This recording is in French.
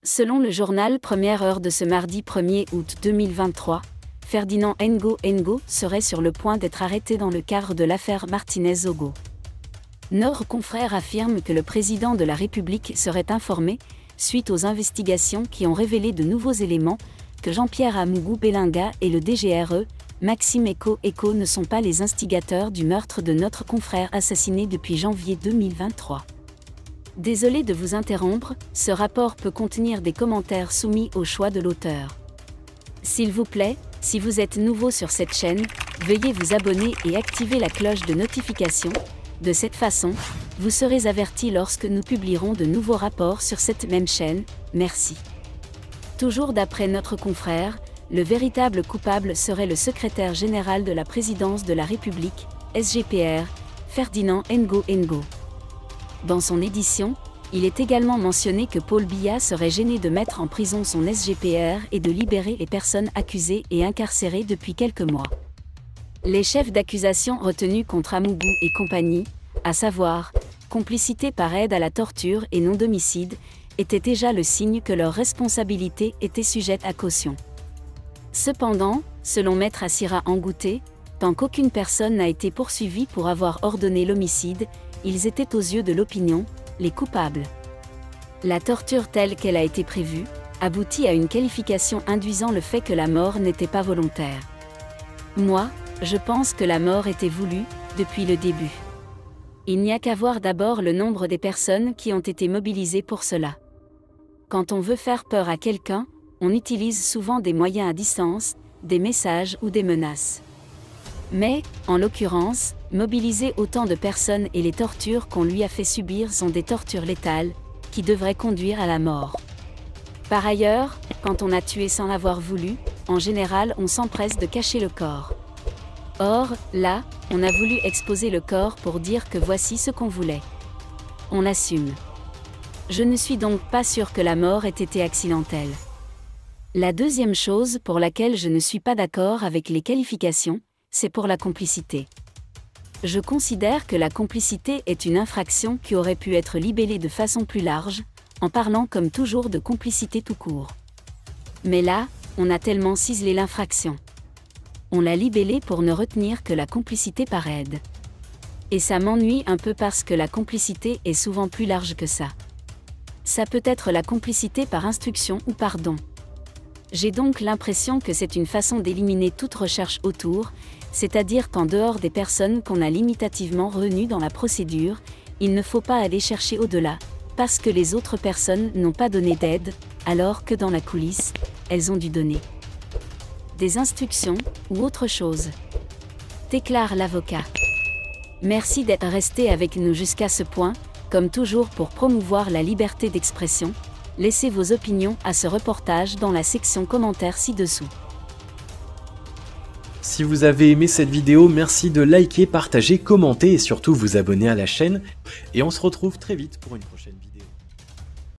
Selon le journal Première Heure de ce mardi 1er août 2023, Ferdinand Ngo serait sur le point d'être arrêté dans le cadre de l'affaire Martinez-Zogo. Nos confrères affirment que le président de la République serait informé, suite aux investigations qui ont révélé de nouveaux éléments, que Jean-Pierre Amougou Belinga et le DGRE, Maxime Eko ne sont pas les instigateurs du meurtre de notre confrère assassiné depuis janvier 2023. Désolé de vous interrompre, ce rapport peut contenir des commentaires soumis au choix de l'auteur. S'il vous plaît, si vous êtes nouveau sur cette chaîne, veuillez vous abonner et activer la cloche de notification. De cette façon, vous serez averti lorsque nous publierons de nouveaux rapports sur cette même chaîne. Merci. Toujours d'après notre confrère, le véritable coupable serait le secrétaire général de la présidence de la République, SGPR, Ferdinand Ngo. Dans son édition, il est également mentionné que Paul Biya serait gêné de mettre en prison son SGPR et de libérer les personnes accusées et incarcérées depuis quelques mois. Les chefs d'accusation retenus contre Amougou et compagnie, à savoir complicité par aide à la torture et non d'homicide, étaient déjà le signe que leur responsabilité était sujette à caution. Cependant, selon Maître Assira Angouté, tant qu'aucune personne n'a été poursuivie pour avoir ordonné l'homicide, ils étaient aux yeux de l'opinion, les coupables. La torture telle qu'elle a été prévue, aboutit à une qualification induisant le fait que la mort n'était pas volontaire. Moi, je pense que la mort était voulue, depuis le début. Il n'y a qu'à voir d'abord le nombre des personnes qui ont été mobilisées pour cela. Quand on veut faire peur à quelqu'un, on utilise souvent des moyens à distance, des messages ou des menaces. Mais, en l'occurrence, mobiliser autant de personnes et les tortures qu'on lui a fait subir sont des tortures létales, qui devraient conduire à la mort. Par ailleurs, quand on a tué sans l'avoir voulu, en général on s'empresse de cacher le corps. Or, là, on a voulu exposer le corps pour dire que voici ce qu'on voulait. On assume. Je ne suis donc pas sûr que la mort ait été accidentelle. La deuxième chose pour laquelle je ne suis pas d'accord avec les qualifications, c'est pour la complicité. Je considère que la complicité est une infraction qui aurait pu être libellée de façon plus large, en parlant comme toujours de complicité tout court. Mais là, on a tellement ciselé l'infraction. On l'a libellée pour ne retenir que la complicité par aide. Et ça m'ennuie un peu parce que la complicité est souvent plus large que ça. Ça peut être la complicité par instruction ou par don. J'ai donc l'impression que c'est une façon d'éliminer toute recherche autour, c'est-à-dire qu'en dehors des personnes qu'on a limitativement retenues dans la procédure, il ne faut pas aller chercher au-delà, parce que les autres personnes n'ont pas donné d'aide, alors que dans la coulisse, elles ont dû donner des instructions, ou autre chose. Déclare l'avocat. Merci d'être resté avec nous jusqu'à ce point, comme toujours pour promouvoir la liberté d'expression. Laissez vos opinions à ce reportage dans la section commentaires ci-dessous. Si vous avez aimé cette vidéo, merci de liker, partager, commenter et surtout vous abonner à la chaîne. Et on se retrouve très vite pour une prochaine vidéo.